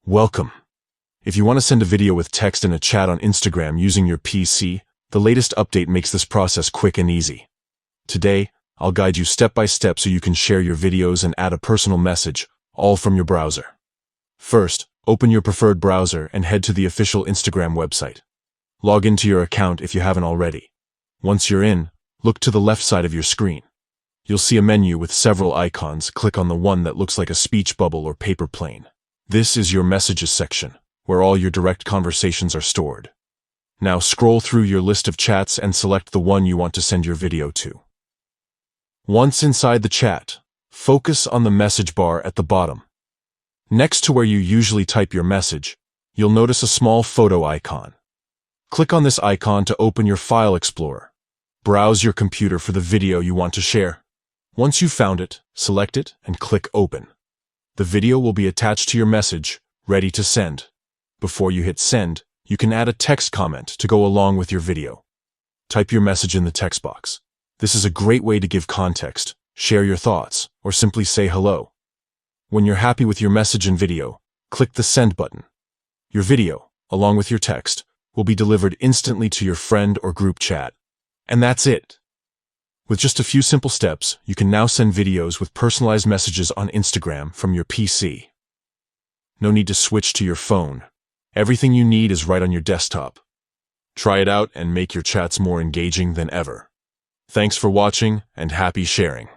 Welcome. If you want to send a video with text and a chat on Instagram using your PC, the latest update makes this process quick and easy. Today, I'll guide you step by step so you can share your videos and add a personal message, all from your browser. First, open your preferred browser and head to the official Instagram website. Log into your account if you haven't already. Once you're in, look to the left side of your screen. You'll see a menu with several icons. Click on the one that looks like a speech bubble or paper plane. This is your messages section, where all your direct conversations are stored. Now scroll through your list of chats and select the one you want to send your video to. Once inside the chat, focus on the message bar at the bottom. Next to where you usually type your message, you'll notice a small photo icon. Click on this icon to open your file explorer. Browse your computer for the video you want to share. Once you've found it, select it and click Open. The video will be attached to your message, ready to send. Before you hit send, you can add a text comment to go along with your video. Type your message in the text box. This is a great way to give context, share your thoughts, or simply say hello. When you're happy with your message and video, click the send button. Your video, along with your text, will be delivered instantly to your friend or group chat. And that's it. With just a few simple steps, you can now send videos with personalized messages on Instagram from your PC. No need to switch to your phone. Everything you need is right on your desktop. Try it out and make your chats more engaging than ever. Thanks for watching and happy sharing.